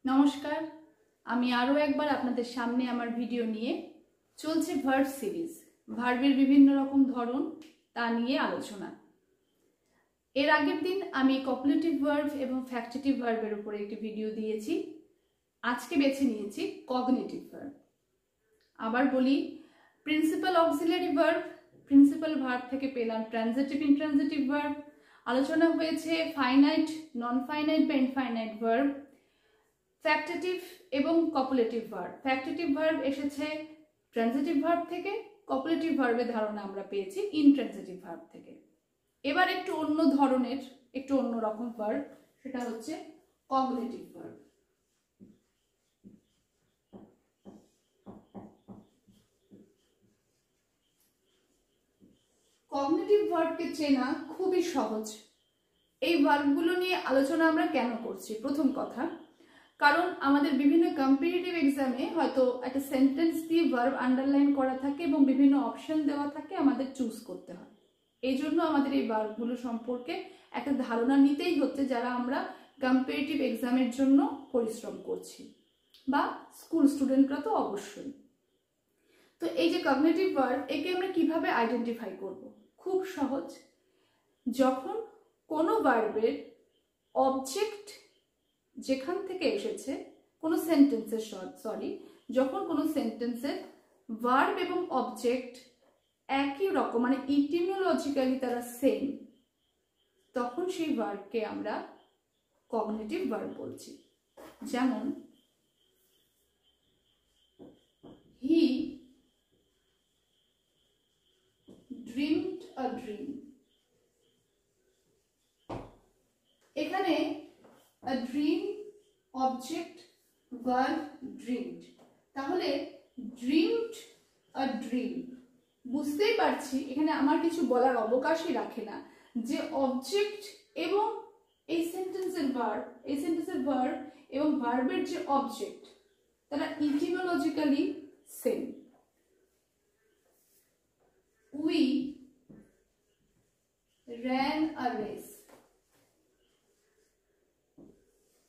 নমস্কার, আমি আরও একবার আপনাদের সামনে আমার ভিডিও নিয়ে চলছে ভার্ব সিরিজ। ভার্বের বিভিন্ন রকম ধরন তা নিয়ে আলোচনা। এর আগের দিন আমি কপলেটিভ ভার্ব এবং ফ্যাক্টিটিভ ভার্বের উপরে একটি ভিডিও দিয়েছি। আজকে বেছে নিয়েছি কগনিটিভ ভার্ব। আবার বলি, principal auxiliary verb, principal verb থেকে পেলাম ট্রানজিটিভ ইনট্রানজিটিভ ভার্ব। আলোচনা হয়েছে ফাইনাইট, নন ফাইনাইট বা ইনফাইনাইট ভার্ব, ফ্যাক্টিটিভ এবং কপলেটিভ ভার্ব। ফ্যাক্টিটিভ ভার্ব এসেছে ট্রানজিটিভ ভার্ব থেকে, কপলেটিভ ভার্বের ধারণা আমরা পেয়েছি ইনট্রানজিটিভ ভার্ব থেকে। এবার একটু অন্য ধরনের, একটু অন্য রকম ভার্ব, সেটা হচ্ছে কগনিটিভ ভার্ব। কগনিটিভ ভার্বকে চেনা খুবই সহজ। এই ভার্বগুলো নিয়ে আলোচনা আমরা কেন করছি? প্রথম কথা, কারণ আমাদের বিভিন্ন কম্পিটিটিভ এক্সামে হয়তো একটা সেন্টেন্স দিয়ে ভার্ব আন্ডারলাইন করা থাকে এবং বিভিন্ন অপশন দেওয়া থাকে, আমাদের চুজ করতে হয়। এই জন্য আমাদের এই ভার্বগুলো সম্পর্কে একটা ধারণা নিতেই হচ্ছে, যারা আমরা কম্পিটিটিভ এক্সামের জন্য পরিশ্রম করছি, বা স্কুল স্টুডেন্টরা তো অবশ্যই। তো এই যে কগনিটিভ ভার্ব, একে আমরা কিভাবে আইডেন্টিফাই করব? খুব সহজ। যখন কোনো ভার্বের অবজেক্ট যেখান থেকে এসেছে, কোনো সেন্টেন্সের যখন কোনো সেন্টেন্সের ভার্ব এবং অবজেক্ট একই রকম, মানে ইটিমোলজিক্যালি তারা সেম, তখন সেই ভার্বকে আমরা কগনিটিভ ভার্ব বলছি। যেমন, হি dreamed a dream। এখানে a dream object verb dreamed, তাহলে dreamed a dream। বুঝতেই পারছি এখানে আমার কিছু বলার অবকাশই রাখে না যে অবজেক্ট এবং এই সেন্টেন্সের ভার্ব এবং ভার্বের যে অবজেক্ট, তারা ইটিমোলজিক্যালি same. We ran a race।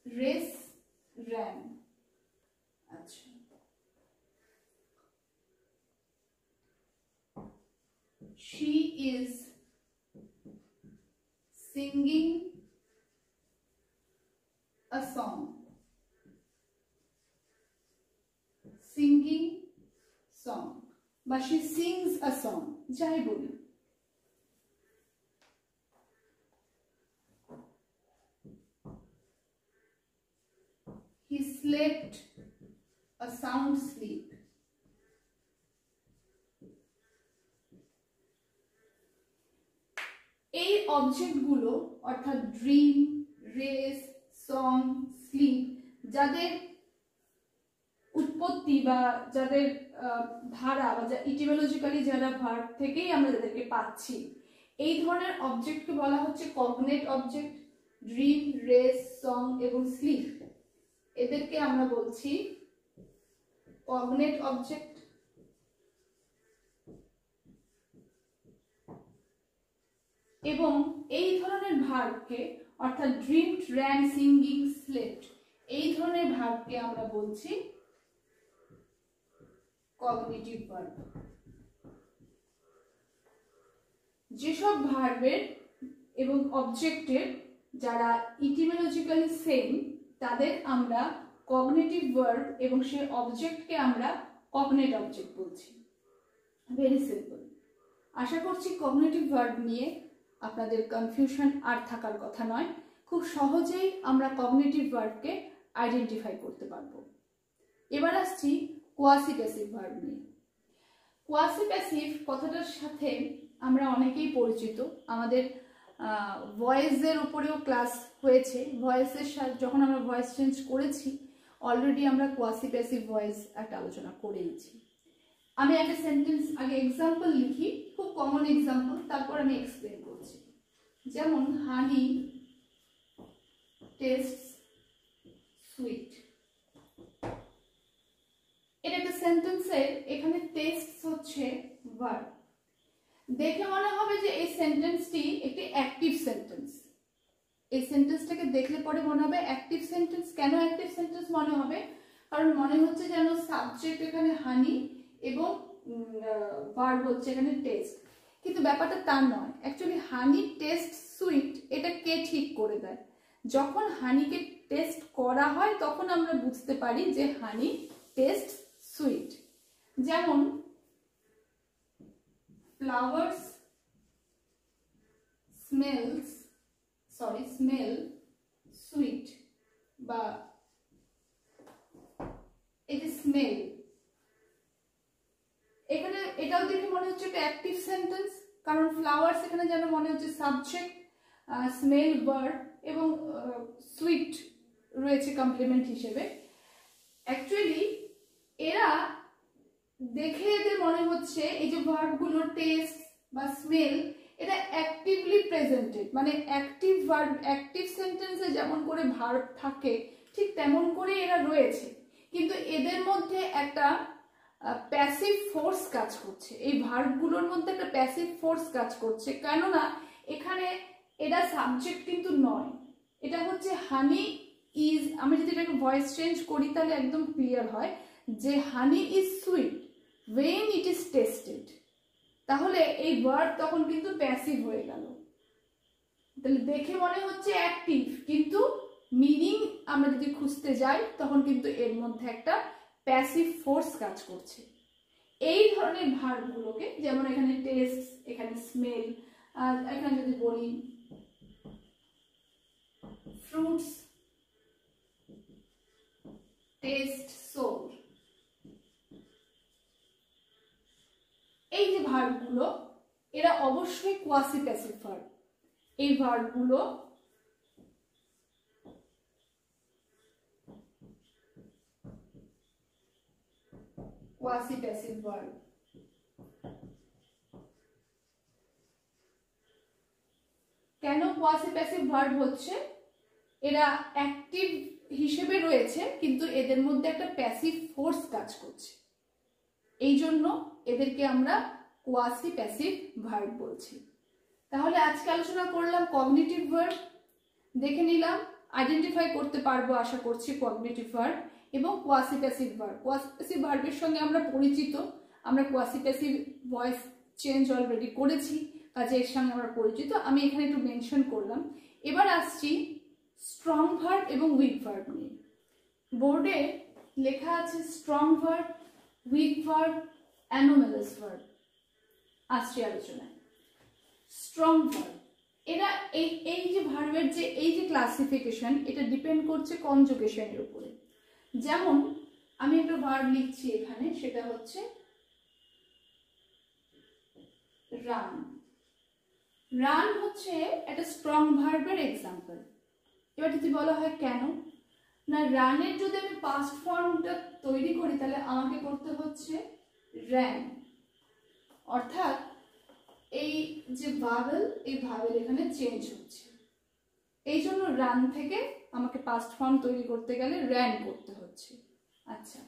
race, ran। আচ্ছা, she is singing a song। singing song বা she sings a song, যাই বলি। He slept a sound sleep। এই অবজেক্টগুলো অর্থাৎ ড্রিম, রেস, সং, স্লিপ, যাদের উৎপত্তি বা যাদের ধারা বা ইটিমোলজিক্যালি যারা ভার্ব থেকেই আমরা যাদেরকে পাচ্ছি, এই ধরনের অবজেক্টকে বলা হচ্ছে cognate object. Dream, race, song এবং স্লিপ, এদেরকে আমরা বলছি কগনেট অবজেক্ট। এবং এই ধরনের ভার্বকে, অর্থাৎ ড্রিমড, র্যান, সিঙ্গিং, স্লেপ্ট, এই ধরনের ভার্বকে আমরা বলছি কগনিটিভ ভার্ব। যেসব ভার্বের এবং অবজেক্টের যারা ইটিমোলজিক্যালি সেম, তাদের আমরা কগনিটিভ ভার্ব এবং সেই অবজেক্টকে আমরা কগনেট অবজেক্ট বলছি। Very simple. আশা করছি কগনিটিভ ভার্ব নিয়ে আপনাদের কনফিউশন আর থাকার কথা নয়। খুব সহজেই আমরা কগনিটিভ ভার্বকে আইডেন্টিফাই করতে পারবো। এবার আসছি কোয়াসি প্যাসিভ ভার্ব নিয়ে। কোয়াসি প্যাসিভ কথাটার সাথে আমরা অনেকেই পরিচিত। আমাদের ভয়েসের উপরেও ক্লাস হয়েছে। ভয়েসের সাথে যখন আমরা ভয়েস চেঞ্জ করেছি, অলরেডি আমরা কোয়াসি প্যাসিভ ভয়েস একটা আলোচনা করেইছি। আমি একটা সেন্টেন্স আগে এক্সাম্পল লিখি, খুব কমন এক্সাম্পল, তারপর আমি এক্সপ্লেন করছি। যেমন, হানি টেস্টস সুইট। এটা একটা সেন্টেন্সের, এখানে টেস্টস হচ্ছে ভার্ব। দেখে মনে হবে যে এই সেন্টেন্সটি একটি অ্যাক্টিভ সেন্টেন্স। এই সেন্টেন্সটাকে দেখলে পরে মনে হবে অ্যাক্টিভ সেন্টেন্স। কেন অ্যাক্টিভ সেন্টেন্স মনে মনে হবে, কারণ মনে হচ্ছে যেন সাবজেক্ট এখানে হানি এবং ভার্ব হচ্ছে এখানে টেস্ট, কিন্তু ব্যাপারটা তা নয়। অ্যাকচুয়ালি হানি টেস্ট সুইট এটা কে ঠিক করে দেয়? যখন হানিকে টেস্ট করা হয় তখন আমরা বুঝতে পারি যে হানি টেস্ট সুইট। যেমন flowers smell sweet, বা এই যে স্মেল, এখানে এটাও দেখে মনে হচ্ছে একটা অ্যাক্টিভ সেন্টেন্স, কারণ ফ্লাওয়ার্স এখানে যেন মনে হচ্ছে সাবজেক্ট, স্মেল ভার্ব এবং সুইট রয়েছে কমপ্লিমেন্ট হিসেবে। অ্যাকচুয়ালি এরা দেখে এদের মনে হচ্ছে এই যে ভার্বগুলো টেস্ট বা স্মেল এটা অ্যাক্টিভলি প্রেজেন্টেড, মানে অ্যাক্টিভ ভার্ব, অ্যাক্টিভ সেন্টেন্সে যেমন করে ভার্ব থাকে ঠিক তেমন করে এরা রয়েছে, কিন্তু এদের মধ্যে একটা প্যাসিভ ফোর্স কাজ করছে। এই ভার্বগুলোর মধ্যে একটা প্যাসিভ ফোর্স কাজ করছে, কেননা এখানে এরা সাবজেক্ট কিন্তু নয়। এটা হচ্ছে হানি ইজ, আমি যদি এটাকে ভয়েস চেঞ্জ করি তাহলে একদম ক্লিয়ার হয় যে হানি is sweet when it is tasted, তাহলে এই ভার্ব তখন কিন্তু প্যাসিভ হয়ে গেল। তাহলে দেখে মনে হচ্ছে অ্যাক্টিভ, কিন্তু মিনিং আমরা যদি খুঁজতে যাই তখন কিন্তু এর মধ্যে একটা প্যাসিভ ফোর্স কাজ করছে। এই ধরনের ভার্বগুলোকে, যেমন এখানে টেস্ট, এখানে স্মেল, আর এখানে যদি বলি ফ্রুটস টেস্ট সোর, এই যে ভার্বগুলো এরা অবশ্যই কোয়াসি প্যাসিভ ভার্ব। এই ভার্বগুলো কোয়াসি প্যাসিভ ভার্ব। কেন কোয়াসি প্যাসিভ ভার্ব হচ্ছে? এরা অ্যাক্টিভ হিসেবে রয়েছে কিন্তু এদের মধ্যে একটা প্যাসিভ ফোর্স কাজ করছে, এই জন্য এদেরকে আমরা কোয়াসি প্যাসিভ ভার্ব বলছি। তাহলে আজকে আলোচনা করলাম কগনিটিভ ভার্ব, দেখে নিলাম, আইডেন্টিফাই করতে পারবো আশা করছি কগনিটিভ ভার্ব এবং quasi passive verb. Quasi passive ভার্বের সঙ্গে আমরা পরিচিত, আমরা quasi passive voice change already করেছি, কাজে এর সঙ্গে আমরা পরিচিত, আমি এখানে একটু মেনশন করলাম। এবার আসছি স্ট্রং ভার্ব এবং উইক ভার্ব নিয়ে। বোর্ডে লেখা আছে strong verb, weak verb, anomalous verb. আসছি আলোচনায়। স্ট্রং ভার্ব, এরা এই যে ভার্বের যে এই যে ক্লাসিফিকেশন, এটা ডিপেন্ড করছে কনজুগেশনের উপরে। যেমন আমি একটা ভার্ব লিখছি এখানে, সেটা হচ্ছে রান। রান হচ্ছে একটা স্ট্রং ভার্বের এক্সাম্পল। এবার যদি বলা হয় কেন না, রানের যদি আমি পাস্ট ফর্মটা তৈরি করি তাহলে আমাকে করতে হচ্ছে র্যান, অর্থাৎ এই যে ভাওয়েল, এই ভাওয়েল এখানে চেঞ্জ হচ্ছে, এই জন্য রান থেকে আমাকে পাস্ট ফর্ম তৈরি করতে গেলে র্যান করতে হচ্ছে। আচ্ছা,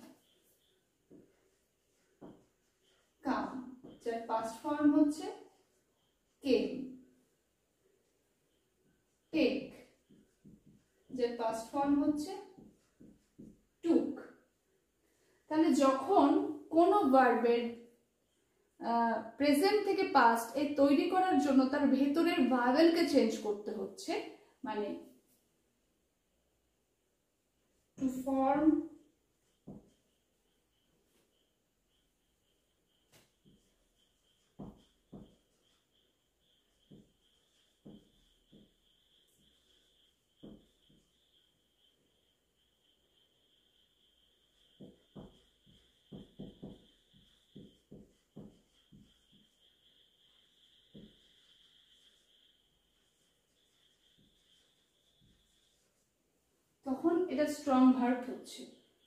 কাম, যার পাস্ট ফর্ম হচ্ছে কেম। টেক, যার পাস্ট ফর্ম হচ্ছে টুক। তাহলে যখন কোনো ভার্বের প্রেজেন্ট থেকে পাস্ট এই তৈরি করার জন্য তার ভেতরের ভাওয়েলকে চেঞ্জ করতে হচ্ছে, মানে টু ফর্ম তখন এটা স্ট্রং ভার্ব হচ্ছে।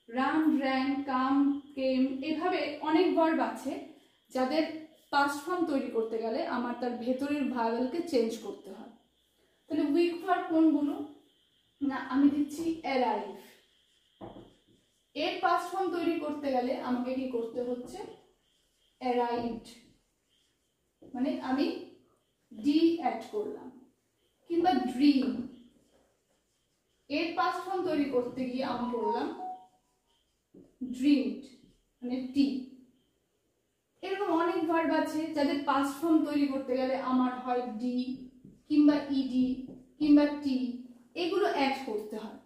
রান, র্যান, কাম, কেম, এভাবে অনেক ভার্ব আছে যাদের পাস্ট ফর্ম তৈরি করতে গেলে আমার তার ভেতরের ভাওয়েলকে চেঞ্জ করতে হয়। তাহলে উইক ভার্ব কোনগুলো না, আমি দিচ্ছি অ্যারাইভ। এর পাস্ট ফর্ম তৈরি করতে গেলে আমাকে কি করতে হচ্ছে অ্যারাইভড, মানে আমি ডি অ্যাড করলাম। কিংবা ড্রিম, এর পাস্ট ফর্ম তৈরি করতে গিয়ে আমি করলাম ড্রিঙ্কড মানে টি। এরকম অনেক ভার্ব আছে যাদের পাস্ট ফর্ম তৈরি করতে গেলে আমার হয় ডি কিংবা ইডি কিংবা টি, এগুলো অ্যাড করতে হয়,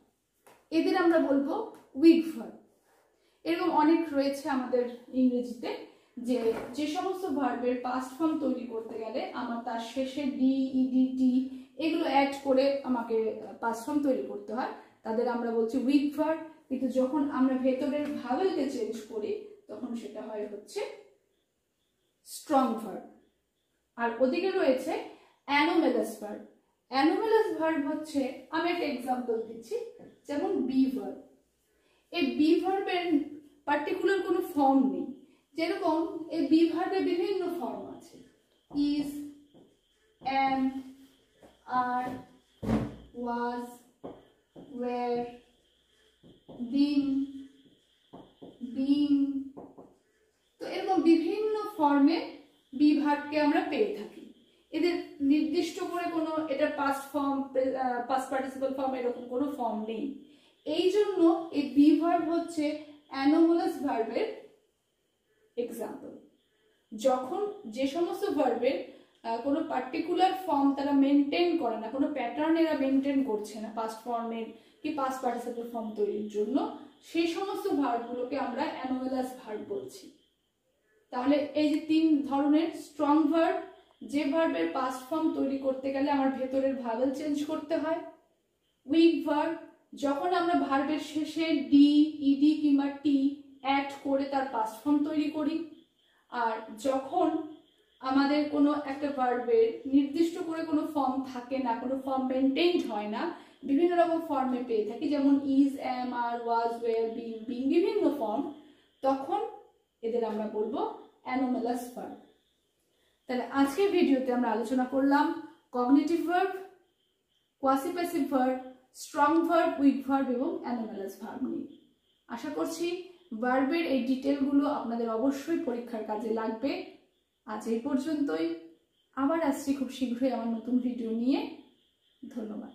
এদের আমরা বলবো উইক ভার্ব। এরকম অনেক রয়েছে আমাদের ইংরেজিতে, যে যে সমস্ত ভার্বের পাস্ট ফর্ম তৈরি করতে গেলে আমার তার শেষে ডি ইডি টি এগুলো অ্যাড করে আমাকে পাস্ট ফর্ম তৈরি করতে হয়, তাদের আমরা বলছি উইক ভার্ব। কিন্তু যখন আমরা ভেতরের ভাওয়েলকে চেঞ্জ করি তখন সেটা হয় হচ্ছে স্ট্রং ভার্ব। আর ওদিকে রয়েছে অ্যানোমেলাস ভার্ব। অ্যানোমেলাস ভার্ব হচ্ছে, আমি একটা এক্সাম্পল দিচ্ছি, যেমন বি ভার্ব। এই বি ভার্বের পার্টিকুলার কোনো ফর্ম নেই, যেরকম এই বি ভার্বের বিভিন্ন ফর্ম আছে, is, am, are, was, were, being, being. তো এরকম বিভিন্ন ফর্মে বি ভার্বকে আমরা পেয়ে থাকি। এদের নির্দিষ্ট করে কোনো এটা past form, past participle form এরকম কোনো ফর্ম নেই। এই জন্য এই বি ভার্ব হচ্ছে অ্যানোমালাস ভার্বের এক্সাম্পল। যখন যে সমস্ত ভার্বের কোনো পার্টিকুলার ফর্ম তারা মেনটেন করে না, কোনো প্যাটার্ন এরা মেনটেন করছে না পাস্ট ফর্মের কি পাস্ট পার্টিসিপল ফর্ম তৈরির জন্য, সেই সমস্ত ভার্বগুলোকে আমরা অ্যানোমালাস ভার্ব বলছি। তাহলে এই যে তিন ধরনের স্ট্রং ভার্ব, যে ভার্বের পাস্ট ফর্ম তৈরি করতে গেলে আমার ভেতরের ভাওয়েল চেঞ্জ করতে হয়। উইক ভার্ব, যখন আমরা ভার্বের শেষে ডি ইডি কিংবা টি অ্যাড করে তার পাস্ট ফর্ম তৈরি করি। আর যখন আমাদের কোনো একটা ভার্বের নির্দিষ্ট করে কোনো ফর্ম থাকে না, কোনো ফর্ম মেনটেইনড হয় না, বিভিন্ন রকম ফর্মে পেয়ে থাকি, যেমন is, am, are, was, were, being, being বিভিন্ন ফর্ম, তখন এদের আমরা বলবো অ্যানোমালাস ভার্ব। তাহলে আজকের ভিডিওতে আমরা আলোচনা করলাম cognitive verb, quasi passive verb, strong verb, weak verb এবং অ্যানোমালাস ভার্ব নিয়ে। আশা করছি ভার্বের এই ডিটেলগুলো আপনাদের অবশ্যই পরীক্ষার কাজে লাগবে। আজ এই পর্যন্তই, আবার আসছি খুব শীঘ্রই আমার নতুন ভিডিও নিয়ে। ধন্যবাদ।